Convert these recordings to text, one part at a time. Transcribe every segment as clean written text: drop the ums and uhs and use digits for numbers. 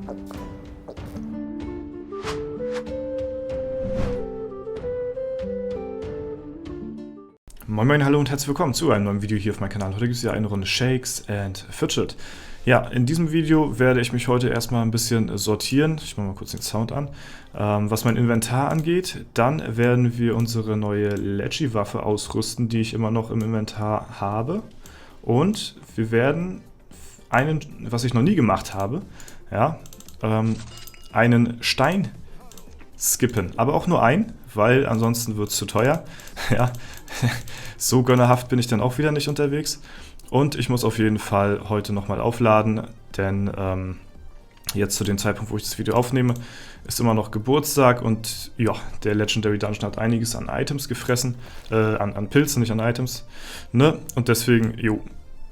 Moin Moin, hallo und herzlich willkommen zu einem neuen Video hier auf meinem Kanal. Heute gibt es ja eine Runde Shakes and Fidget. Ja, in diesem Video werde ich mich heute erstmal ein bisschen sortieren. Ich mache mal kurz den Sound an. Was mein Inventar angeht, dann werden wir unsere neue Leggy-Waffe ausrüsten, die ich immer noch im Inventar habe. Und wir werden einen, was ich noch nie gemacht habe, ja, einen Stein skippen. Aber auch nur einen, weil ansonsten wird es zu teuer. Ja, so gönnerhaft bin ich dann auch wieder nicht unterwegs. Und ich muss auf jeden Fall heute nochmal aufladen, denn jetzt zu dem Zeitpunkt, wo ich das Video aufnehme, ist immer noch Geburtstag und ja, der Legendary Dungeon hat einiges an Items gefressen, an Pilzen, nicht an Items, ne? Und deswegen, jo.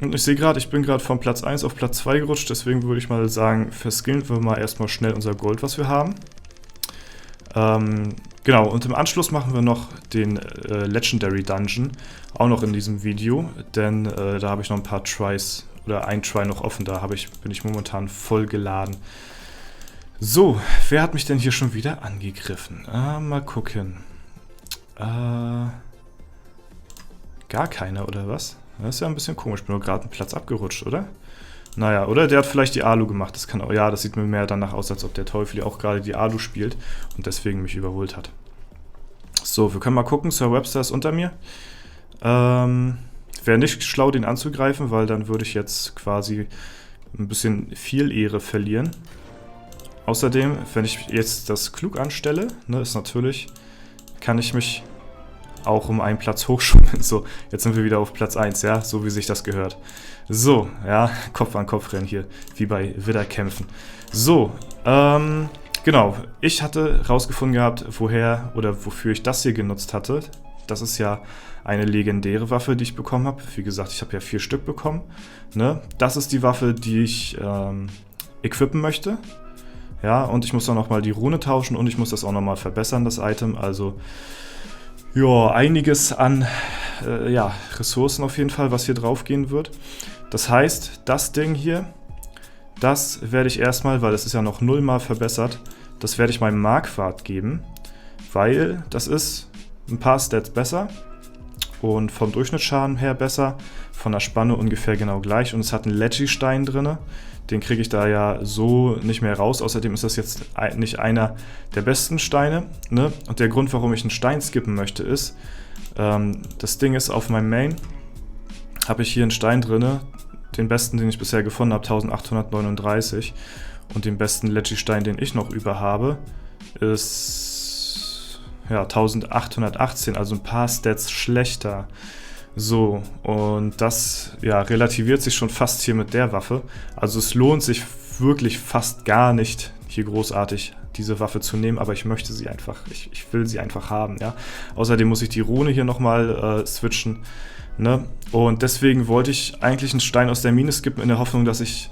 Und ich sehe gerade, ich bin gerade von Platz 1 auf Platz 2 gerutscht, deswegen würde ich mal sagen, verskillen wir mal erstmal schnell unser Gold, was wir haben. Genau, und im Anschluss machen wir noch den Legendary Dungeon, auch noch in diesem Video, denn da habe ich noch ein paar Tries, oder ein Try noch offen, da bin ich momentan voll geladen. So, wer hat mich denn hier schon wieder angegriffen? Mal gucken. Gar keiner, oder was? Das ist ja ein bisschen komisch, ich bin nur gerade einen Platz abgerutscht, oder? Naja, oder der hat vielleicht die Alu gemacht. Das kann auch, ja, das sieht mir mehr danach aus, als ob der Teufel ja auch gerade die Alu spielt und deswegen mich überholt hat. So, wir können mal gucken. Sir Webster ist unter mir. Wäre nicht schlau, den anzugreifen, weil dann würde ich jetzt quasi ein bisschen viel Ehre verlieren. Außerdem, wenn ich jetzt das klug anstelle, ne, ist natürlich, kann ich mich auch um einen Platz hochschummeln. So, jetzt sind wir wieder auf Platz 1, ja, so wie sich das gehört. So, ja, Kopf an Kopf rennen hier, wie bei Widderkämpfen. So, genau, ich hatte rausgefunden gehabt, woher oder wofür ich das hier genutzt hatte. Das ist ja eine legendäre Waffe, die ich bekommen habe. Wie gesagt, ich habe ja 4 Stück bekommen. Ne? Das ist die Waffe, die ich equippen möchte. Ja, und ich muss dann nochmal die Rune tauschen und ich muss das auch nochmal verbessern, das Item. Also ja, einiges an Ressourcen auf jeden Fall, was hier drauf gehen wird. Das heißt, das Ding hier, das werde ich erstmal, weil es ist ja noch 0-mal verbessert, das werde ich meinem Marquardt geben, weil das ist ein paar Stats besser und vom Durchschnittsschaden her besser, von der Spanne ungefähr genau gleich und es hat einen Leggy-Stein drin. Den kriege ich da ja so nicht mehr raus. Außerdem ist das jetzt nicht einer der besten Steine. Ne? Und der Grund, warum ich einen Stein skippen möchte, ist, das Ding ist, auf meinem Main habe ich hier einen Stein drin. Den besten, den ich bisher gefunden habe, 1839. Und den besten Leggy-Stein, den ich noch über habe, ist ja 1818, also ein paar Stats schlechter. So, und das ja, relativiert sich schon fast hier mit der Waffe. Also es lohnt sich wirklich fast gar nicht, hier großartig diese Waffe zu nehmen, aber ich möchte sie einfach, ich will sie einfach haben, ja. Außerdem muss ich die Rune hier nochmal switchen, ne? Und deswegen wollte ich eigentlich einen Stein aus der Mine skippen, in der Hoffnung, dass ich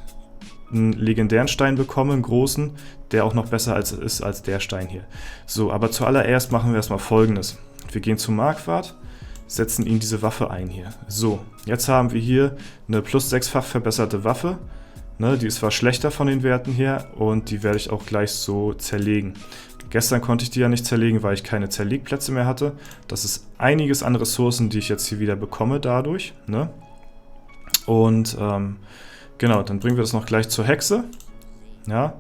einen legendären Stein bekomme, einen großen, der auch noch besser ist als der Stein hier. So, aber zuallererst machen wir erstmal Folgendes. Wir gehen zu Marquardt, setzen ihn diese Waffe ein hier. So, jetzt haben wir hier eine plus 6-fach verbesserte Waffe. Ne, die ist zwar schlechter von den Werten her und die werde ich auch gleich so zerlegen. Gestern konnte ich die ja nicht zerlegen, weil ich keine Zerlegplätze mehr hatte. Das ist einiges an Ressourcen, die ich jetzt hier wieder bekomme dadurch. Ne? Und genau, dann bringen wir das noch gleich zur Hexe. Ja,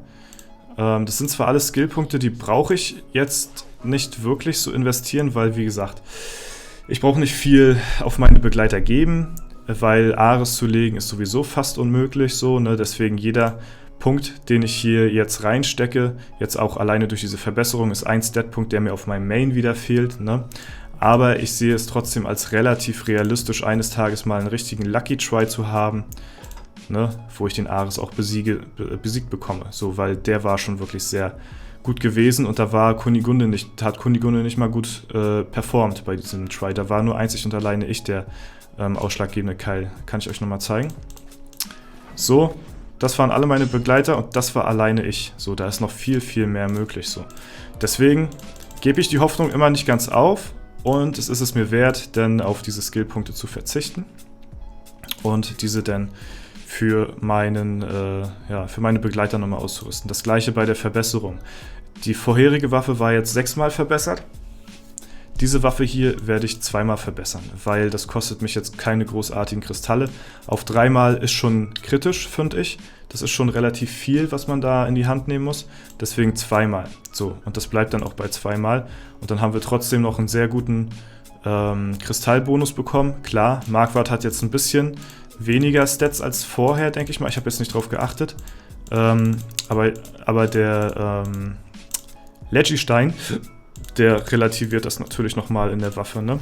das sind zwar alles Skillpunkte, die brauche ich jetzt nicht wirklich so investieren, weil wie gesagt, ich brauche nicht viel auf meine Begleiter geben, weil Ares zu legen ist sowieso fast unmöglich so, ne? Deswegen jeder Punkt, den ich hier jetzt reinstecke, jetzt auch alleine durch diese Verbesserung, ist ein Statpunkt, der mir auf meinem Main wieder fehlt, ne? Aber ich sehe es trotzdem als relativ realistisch, eines Tages mal einen richtigen Lucky Try zu haben, ne? Wo ich den Ares auch besiegt bekomme, so, weil der war schon wirklich sehr gut gewesen und da war Kunigunde hat Kunigunde nicht mal gut performt bei diesem Try. Da war nur einzig und alleine ich der ausschlaggebende Keil. Kann ich euch nochmal zeigen. So, das waren alle meine Begleiter und das war alleine ich. So, da ist noch viel, viel mehr möglich. So. Deswegen gebe ich die Hoffnung immer nicht ganz auf und es ist es mir wert, denn auf diese Skillpunkte zu verzichten und diese dann für für meine Begleiter nochmal auszurüsten. Das gleiche bei der Verbesserung. Die vorherige Waffe war jetzt 6-mal verbessert. Diese Waffe hier werde ich 2-mal verbessern, weil das kostet mich jetzt keine großartigen Kristalle. Auf 3-mal ist schon kritisch, finde ich. Das ist schon relativ viel, was man da in die Hand nehmen muss. Deswegen 2-mal. So, und das bleibt dann auch bei 2-mal. Und dann haben wir trotzdem noch einen sehr guten Kristallbonus bekommen. Klar, Marquardt hat jetzt ein bisschen weniger Stats als vorher, denke ich mal. Ich habe jetzt nicht drauf geachtet. Aber der Leggy-Stein, der relativiert das natürlich nochmal in der Waffe, ne?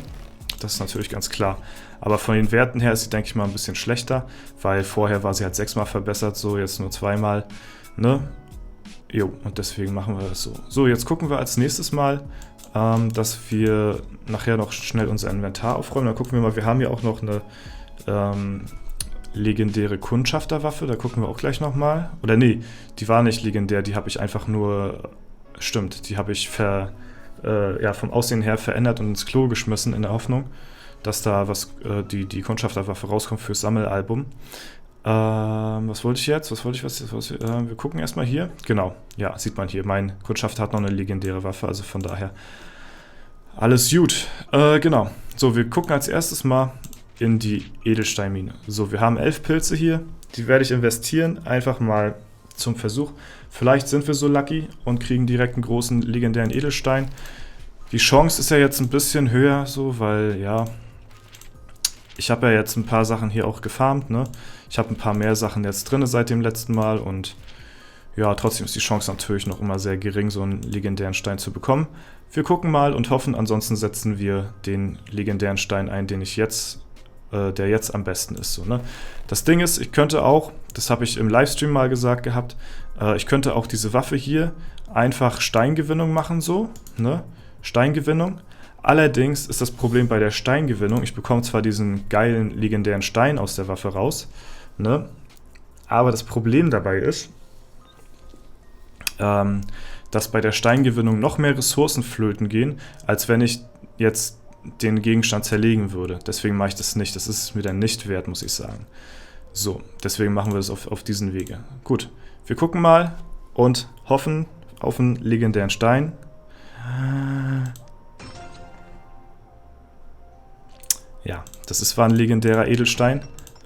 Das ist natürlich ganz klar. Aber von den Werten her ist sie, denke ich mal, ein bisschen schlechter, weil vorher war sie halt 6-mal verbessert, so jetzt nur 2-mal, ne? Jo, und deswegen machen wir das so. So, jetzt gucken wir als nächstes mal, dass wir nachher noch schnell unser Inventar aufräumen. Dann gucken wir mal, wir haben hier auch noch eine legendäre Kundschafterwaffe, da gucken wir auch gleich nochmal. Oder nee, die war nicht legendär, die habe ich einfach nur, stimmt, die habe ich vom Aussehen her verändert und ins Klo geschmissen in der Hoffnung, dass da die Kundschafterwaffe rauskommt fürs Sammelalbum. Was wollte ich jetzt? Wir gucken erstmal hier. Genau, ja, sieht man hier. Mein Kundschafter hat noch eine legendäre Waffe, also von daher alles gut. Genau, so, wir gucken als erstes mal in die Edelsteinmine. So, wir haben 11 Pilze hier, die werde ich investieren, einfach mal zum Versuch. Vielleicht sind wir so lucky und kriegen direkt einen großen legendären Edelstein. Die Chance ist ja jetzt ein bisschen höher, so, weil, ja, ich habe ja jetzt ein paar Sachen hier auch gefarmt, ne? Ich habe ein paar mehr Sachen jetzt drin seit dem letzten Mal und ja, trotzdem ist die Chance natürlich noch immer sehr gering, so einen legendären Stein zu bekommen. Wir gucken mal und hoffen, ansonsten setzen wir den legendären Stein ein, der jetzt am besten ist. So, ne? Das Ding ist, ich könnte auch, das habe ich im Livestream mal gesagt gehabt, ich könnte auch diese Waffe hier einfach Steingewinnung machen, so, ne? Steingewinnung. Allerdings ist das Problem bei der Steingewinnung, ich bekomme zwar diesen geilen legendären Stein aus der Waffe raus, ne? Aber das Problem dabei ist, dass bei der Steingewinnung noch mehr Ressourcen flöten gehen, als wenn ich jetzt den Gegenstand zerlegen würde. Deswegen mache ich das nicht. Das ist mir dann nicht wert, muss ich sagen. So, deswegen machen wir das auf diesen Wege. Gut, wir gucken mal und hoffen auf einen legendären Stein. Ja, war ein legendärer Edelstein,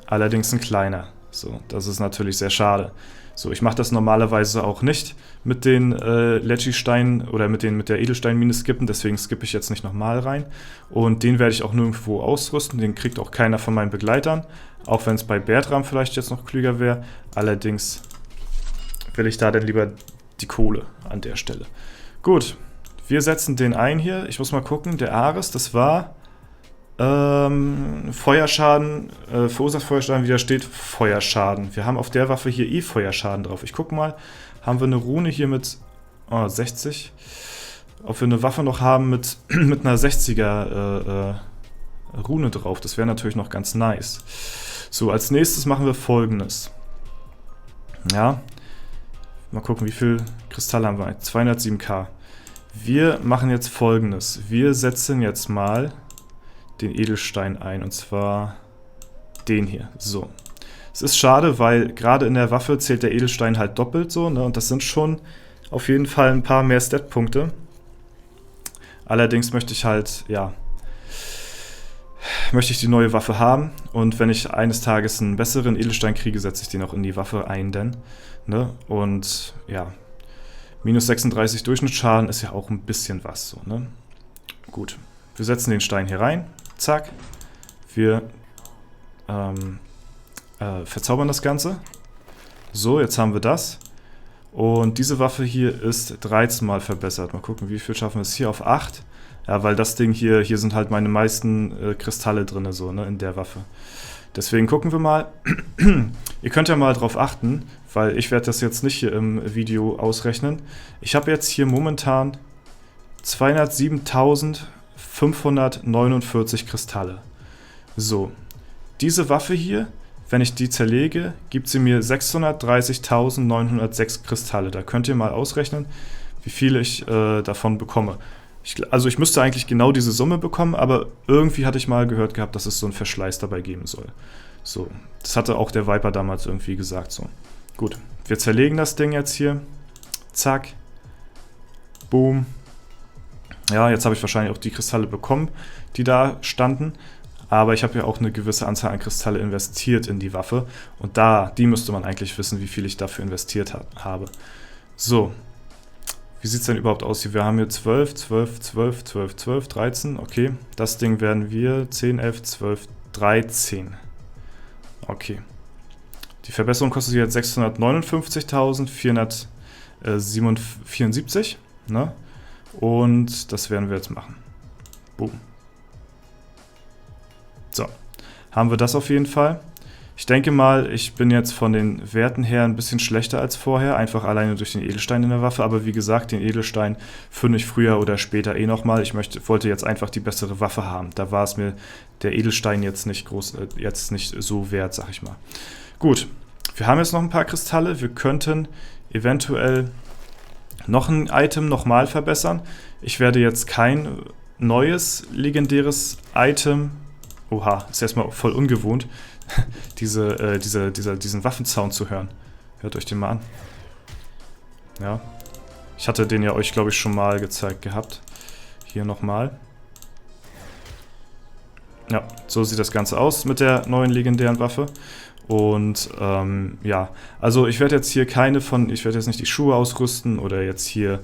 allerdings ein kleiner. So, das ist natürlich sehr schade. So, ich mache das normalerweise auch nicht mit den Leggy-Steinen oder mit der Edelsteinmine skippen, deswegen skippe ich jetzt nicht nochmal rein. Und den werde ich auch nirgendwo ausrüsten, den kriegt auch keiner von meinen Begleitern, auch wenn es bei Bertram vielleicht jetzt noch klüger wäre. Allerdings will ich da dann lieber die Kohle an der Stelle. Gut, wir setzen den ein hier. Ich muss mal gucken, der Ares, das war Feuerschaden, verursacht Feuerschaden, widersteht Feuerschaden. Wir haben auf der Waffe hier Feuerschaden drauf. Ich guck mal, haben wir eine Rune hier mit 60? Ob wir eine Waffe noch haben mit einer 60er Rune drauf. Das wäre natürlich noch ganz nice. So, als nächstes machen wir Folgendes. Ja, mal gucken, wie viel Kristalle haben wir. 207k. Wir machen jetzt Folgendes. Wir setzen jetzt mal den Edelstein ein, und zwar den hier. So. Es ist schade, weil gerade in der Waffe zählt der Edelstein halt doppelt so, ne? Und das sind schon auf jeden Fall ein paar mehr Stat-Punkte. Allerdings möchte ich halt, ja, die neue Waffe haben. Und wenn ich eines Tages einen besseren Edelstein kriege, setze ich den auch in die Waffe ein, denn, ne? Und ja, minus 36 Durchschnittsschaden ist ja auch ein bisschen was, so, ne? Gut, wir setzen den Stein hier rein. Zack. Wir verzaubern das Ganze. So, jetzt haben wir das. Und diese Waffe hier ist 13 Mal verbessert. Mal gucken, wie viel schaffen wir es hier auf 8. Ja, weil das Ding hier sind halt meine meisten Kristalle drin, so, ne, in der Waffe. Deswegen gucken wir mal. Ihr könnt ja mal drauf achten, weil ich werde das jetzt nicht hier im Video ausrechnen. Ich habe jetzt hier momentan 207.549 Kristalle. So, diese Waffe hier, wenn ich die zerlege, gibt sie mir 630.906 Kristalle. Da könnt ihr mal ausrechnen, wie viel ich davon bekomme. Also ich müsste eigentlich genau diese Summe bekommen, aber irgendwie hatte ich mal gehört gehabt, dass es so einen Verschleiß dabei geben soll. So, das hatte auch der Viper damals irgendwie gesagt. So, gut. Wir zerlegen das Ding jetzt hier. Zack. Boom. Ja, jetzt habe ich wahrscheinlich auch die Kristalle bekommen, die da standen. Aber ich habe ja auch eine gewisse Anzahl an Kristalle investiert in die Waffe. Und die müsste man eigentlich wissen, wie viel ich dafür investiert habe. So. Wie sieht es denn überhaupt aus hier? Wir haben hier 12, 12, 12, 12, 12, 13. Okay, das Ding werden wir 10, 11, 12, 13. Okay. Die Verbesserung kostet jetzt 659.474, ne? Und das werden wir jetzt machen. Boom. So. Haben wir das auf jeden Fall. Ich denke mal, ich bin jetzt von den Werten her ein bisschen schlechter als vorher, einfach alleine durch den Edelstein in der Waffe, aber wie gesagt, den Edelstein finde ich früher oder später eh nochmal. Ich wollte jetzt einfach die bessere Waffe haben. Da war es mir der Edelstein jetzt nicht so wert, sag ich mal. Gut, wir haben jetzt noch ein paar Kristalle. Wir könnten eventuell noch ein Item nochmal verbessern. Ich werde jetzt kein neues legendäres Item. Oha, ist erstmal voll ungewohnt, diesen Waffensound zu hören. Hört euch den mal an. Ja. Ich hatte den ja euch, glaube ich, schon mal gezeigt gehabt. Hier nochmal. Ja, so sieht das Ganze aus mit der neuen legendären Waffe. Und ja, also ich werde jetzt hier ich werde jetzt nicht die Schuhe ausrüsten oder jetzt hier,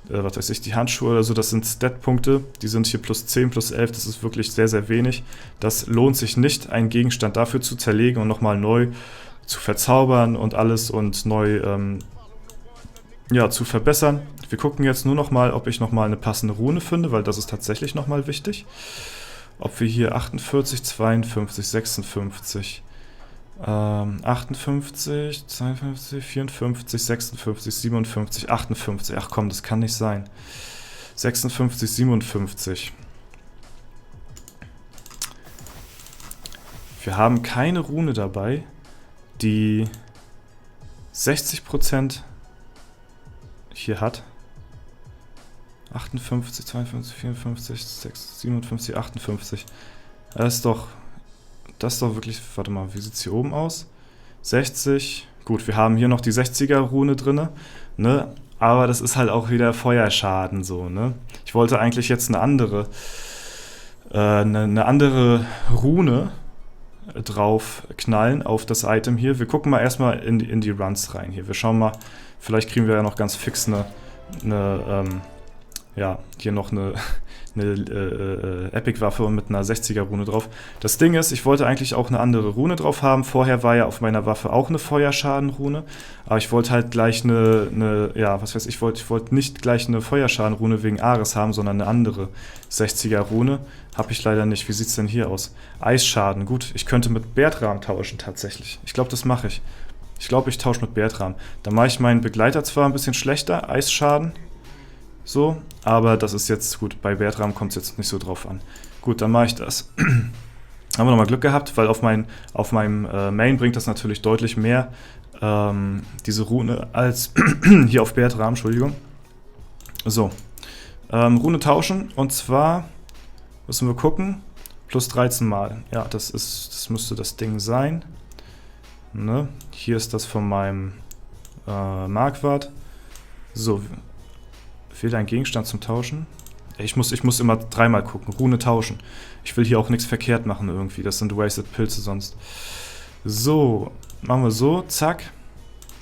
was weiß ich, die Handschuhe oder so. Das sind Stat-Punkte, die sind hier plus 10, plus 11, das ist wirklich sehr, sehr wenig. Das lohnt sich nicht, einen Gegenstand dafür zu zerlegen und nochmal neu zu verzaubern und alles und neu ja, zu verbessern. Wir gucken jetzt nur nochmal, ob ich nochmal eine passende Rune finde, weil das ist tatsächlich nochmal wichtig. Ob wir hier 48, 52, 56... 58, 52, 54, 56, 57, 58. Ach komm, das kann nicht sein. 56, 57. Wir haben keine Rune dabei, die 60% hier hat. 58, 52, 54, 6, 57, 58. Das ist doch wirklich, warte mal, wie sieht es hier oben aus? 60, gut, wir haben hier noch die 60er-Rune drin, ne? Aber das ist halt auch wieder Feuerschaden so, ne? Ich wollte eigentlich jetzt eine andere Rune drauf knallen auf das Item hier. Wir gucken mal erstmal in die Runs rein hier. Wir schauen mal, vielleicht kriegen wir ja noch ganz fix hier noch eine Epic-Waffe und mit einer 60er-Rune drauf. Das Ding ist, ich wollte eigentlich auch eine andere Rune drauf haben. Vorher war ja auf meiner Waffe auch eine Feuerschaden-Rune. Aber ich wollte halt gleich ich wollte nicht gleich eine Feuerschaden-Rune wegen Ares haben, sondern eine andere 60er-Rune. Habe ich leider nicht. Wie sieht es denn hier aus? Eisschaden. Gut, ich könnte mit Bertram tauschen tatsächlich. Ich glaube, das mache ich. Ich glaube, ich tausche mit Bertram. Dann mache ich meinen Begleiter zwar ein bisschen schlechter, Eisschaden. So, aber das ist jetzt gut. Bei Bertram kommt es jetzt nicht so drauf an. Gut, dann mache ich das. Haben wir nochmal Glück gehabt, weil auf meinem Main bringt das natürlich deutlich mehr diese Rune als hier auf Bertram, Entschuldigung. So, Rune tauschen und zwar müssen wir gucken, plus 13 Mal. Ja, das müsste das Ding sein. Ne? Hier ist das von meinem Marquardt. So, fehlt ein Gegenstand zum Tauschen? Ich muss immer dreimal gucken. Rune tauschen. Ich will hier auch nichts verkehrt machen irgendwie. Das sind Wasted Pilze sonst. So, machen wir so. Zack.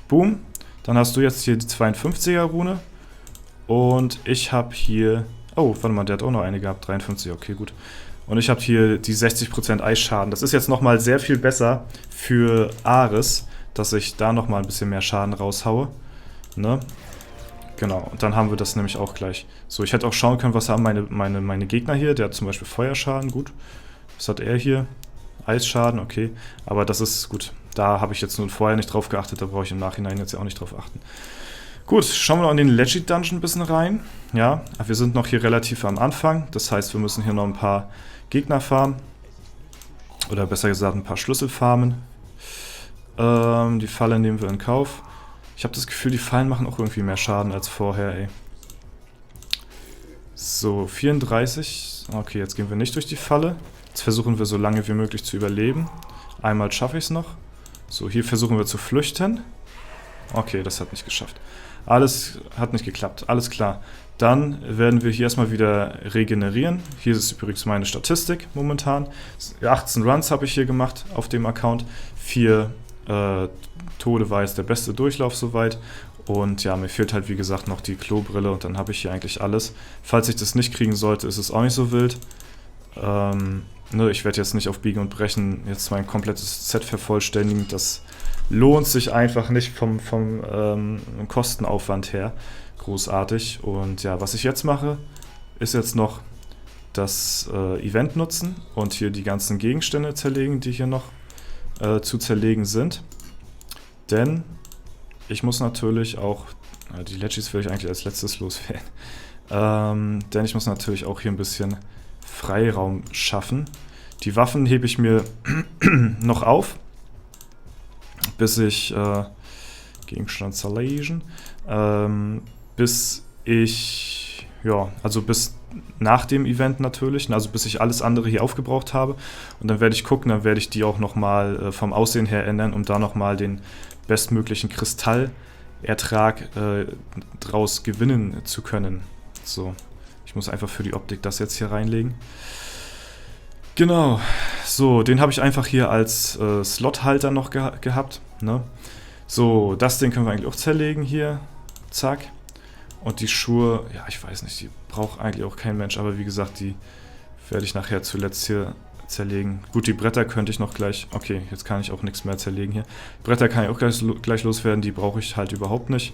Boom. Dann hast du jetzt hier die 52er Rune. Und ich habe hier... Oh, warte mal, der hat auch noch eine gehabt. 53, okay, gut. Und ich habe hier die 60% Eisschaden. Das ist jetzt nochmal sehr viel besser für Ares, dass ich da nochmal ein bisschen mehr Schaden raushaue. Ne? Genau, und dann haben wir das nämlich auch gleich. So, ich hätte auch schauen können, was haben meine Gegner hier. Der hat zum Beispiel Feuerschaden, gut. Was hat er hier? Eisschaden, okay. Aber das ist gut. Da habe ich jetzt nur vorher nicht drauf geachtet, da brauche ich im Nachhinein jetzt ja auch nicht drauf achten. Gut, schauen wir noch in den Legit Dungeon ein bisschen rein. Ja, wir sind noch hier relativ am Anfang. Das heißt, wir müssen hier noch ein paar Gegner farmen. Oder besser gesagt, ein paar Schlüssel farmen. Die Falle nehmen wir in Kauf. Ich habe das Gefühl, die Fallen machen auch irgendwie mehr Schaden als vorher, ey. So, 34. Okay, jetzt gehen wir nicht durch die Falle. Jetzt versuchen wir so lange wie möglich zu überleben. Einmal schaffe ich es noch. So, hier versuchen wir zu flüchten. Okay, das hat nicht geschafft. Alles hat nicht geklappt, alles klar. Dann werden wir hier erstmal wieder regenerieren. Hier ist übrigens meine Statistik momentan. 18 Runs habe ich hier gemacht auf dem Account. 4 Tode war jetzt der beste Durchlauf soweit. Und ja, mir fehlt halt wie gesagt noch die Klobrille und dann habe ich hier eigentlich alles. Falls ich das nicht kriegen sollte, ist es auch nicht so wild. Ich werde jetzt nicht auf Biegen und Brechen jetzt mein komplettes Set vervollständigen. Das lohnt sich einfach nicht vom Kostenaufwand her großartig. Und ja, was ich jetzt mache, ist jetzt noch das Event nutzen und hier die ganzen Gegenstände zerlegen, die hier noch zu zerlegen sind. Denn ich muss natürlich auch, die Legis will ich eigentlich als letztes loswerden, denn ich muss natürlich auch hier ein bisschen Freiraum schaffen. Die Waffen hebe ich mir noch auf, bis ich Gegenstand zerlegen, bis ich, ja, also bis nach dem Event natürlich, also bis ich alles andere hier aufgebraucht habe. Und dann werde ich gucken, dann werde ich die auch nochmal vom Aussehen her ändern, um da nochmal den bestmöglichen Kristallertrag draus gewinnen zu können. So, ich muss einfach für die Optik das jetzt hier reinlegen. Genau, so, den habe ich einfach hier als Slothalter noch gehabt. Ne? So, das Ding können wir eigentlich auch zerlegen hier. Zack. Und die Schuhe, ja, ich weiß nicht, die braucht eigentlich auch kein Mensch, aber wie gesagt, die werde ich nachher zuletzt hier zerlegen. Gut, die Bretter könnte ich noch gleich, okay, jetzt kann ich auch nichts mehr zerlegen hier. Bretter kann ich auch gleich loswerden, die brauche ich halt überhaupt nicht.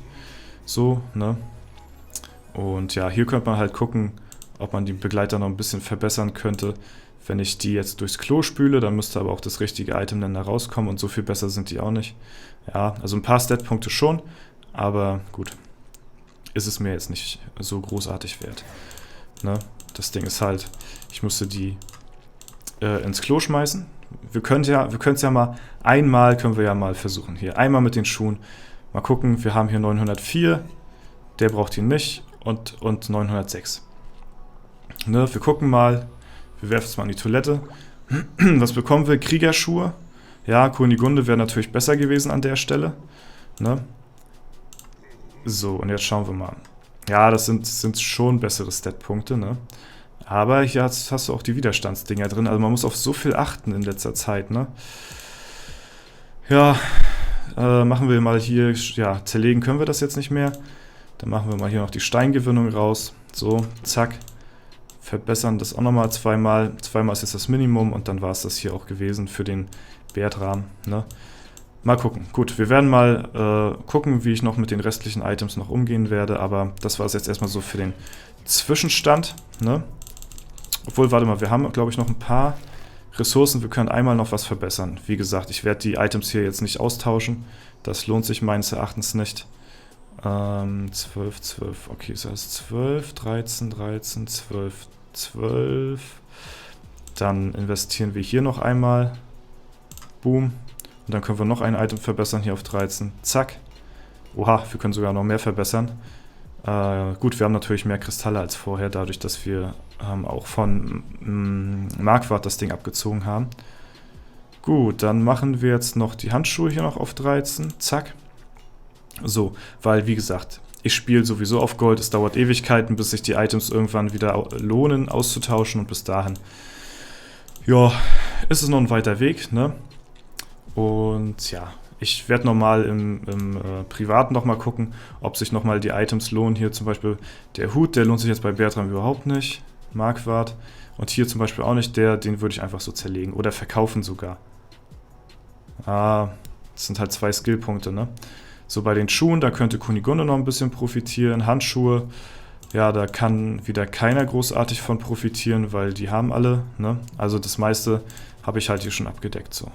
So, ne? Und ja, hier könnte man halt gucken, ob man die Begleiter noch ein bisschen verbessern könnte. Wenn ich die jetzt durchs Klo spüle, dann müsste aber auch das richtige Item dann da rauskommen und so viel besser sind die auch nicht. Ja, also ein paar Statpunkte schon, aber gut. Ist es mir jetzt nicht so großartig wert. Ne? Das Ding ist halt, ich musste die ins Klo schmeißen. Wir können es ja mal, einmal können wir ja mal versuchen. Hier, einmal mit den Schuhen. Mal gucken, wir haben hier 904, der braucht ihn nicht und 906. Ne? Wir gucken mal, wir werfen es mal in die Toilette. Was bekommen wir? Kriegerschuhe. Ja, Kunigunde wäre natürlich besser gewesen an der Stelle. Ne? So, und jetzt schauen wir mal. Ja, das sind schon bessere Statpunkte, ne? Aber hier hast du auch die Widerstandsdinger drin. Also man muss auf so viel achten in letzter Zeit, ne? Ja, machen wir mal hier, ja, zerlegen können wir das jetzt nicht mehr. Dann machen wir mal hier noch die Steingewinnung raus. So, zack. Verbessern das auch nochmal zweimal. Zweimal ist jetzt das Minimum und dann war es das hier auch gewesen für den Bertram, ne? Mal gucken. Gut, wir werden mal gucken, wie ich noch mit den restlichen Items noch umgehen werde, aber das war es jetzt erstmal so für den Zwischenstand, ne? Obwohl, warte mal, wir haben, glaube ich, noch ein paar Ressourcen. Wir können einmal noch was verbessern. Wie gesagt, ich werde die Items hier jetzt nicht austauschen. Das lohnt sich meines Erachtens nicht. 12, 12. Okay, das heißt 12, 13, 13, 12, 12. Dann investieren wir hier noch einmal. Boom. Und dann können wir noch ein Item verbessern, hier auf 13. Zack. Oha, wir können sogar noch mehr verbessern. Gut, wir haben natürlich mehr Kristalle als vorher, dadurch, dass wir auch von Marquardt das Ding abgezogen haben. Gut, dann machen wir jetzt noch die Handschuhe hier noch auf 13. Zack. So, weil wie gesagt, ich spiele sowieso auf Gold. Es dauert Ewigkeiten, bis sich die Items irgendwann wieder lohnen auszutauschen. Und bis dahin, ja, ist es noch ein weiter Weg, ne? Und ja, ich werde nochmal im Privaten nochmal gucken, ob sich nochmal die Items lohnen. Hier zum Beispiel der Hut, der lohnt sich jetzt bei Bertram überhaupt nicht. Marquardt. Und hier zum Beispiel auch nicht, den würde ich einfach so zerlegen. Oder verkaufen sogar. Ah, das sind halt 2 Skillpunkte, ne? So, bei den Schuhen, da könnte Kunigunde noch ein bisschen profitieren. Handschuhe, ja, da kann wieder keiner großartig von profitieren, weil die haben alle, ne? Also das meiste habe ich halt hier schon abgedeckt, so.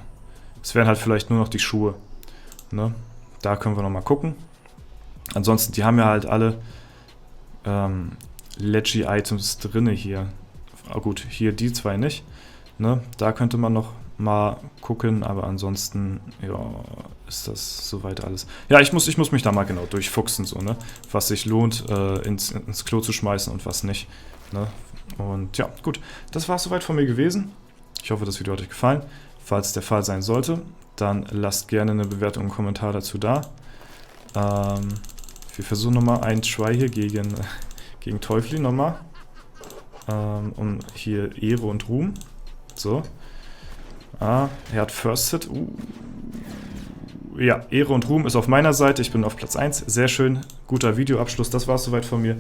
Es wären halt vielleicht nur noch die Schuhe, ne? Da können wir nochmal gucken. Ansonsten, die haben ja halt alle Leggy-Items drin hier. Oh gut, hier die 2 nicht, ne? Da könnte man noch mal gucken, aber ansonsten, ja, ist das soweit alles. Ja, ich muss mich da mal genau durchfuchsen, so, ne? Was sich lohnt, ins Klo zu schmeißen und was nicht, ne? Und ja, gut, das war es soweit von mir gewesen. Ich hoffe, das Video hat euch gefallen. Falls der Fall sein sollte, dann lasst gerne eine Bewertung und einen Kommentar dazu da. Wir versuchen nochmal einen Try hier gegen Teufli nochmal. Um hier Ehre und Ruhm. So. Er hat First Hit. Ja, Ehre und Ruhm ist auf meiner Seite. Ich bin auf Platz 1. Sehr schön. Guter Videoabschluss. Das war es soweit von mir.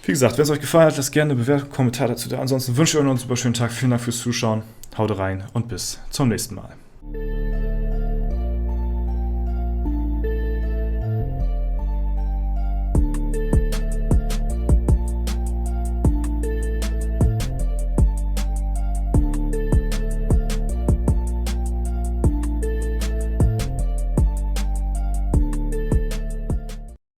Wie gesagt, wenn es euch gefallen hat, lasst gerne eine Bewertung, Kommentar dazu da. Ansonsten wünsche ich euch noch einen super schönen Tag. Vielen Dank fürs Zuschauen. Haut rein und bis zum nächsten Mal.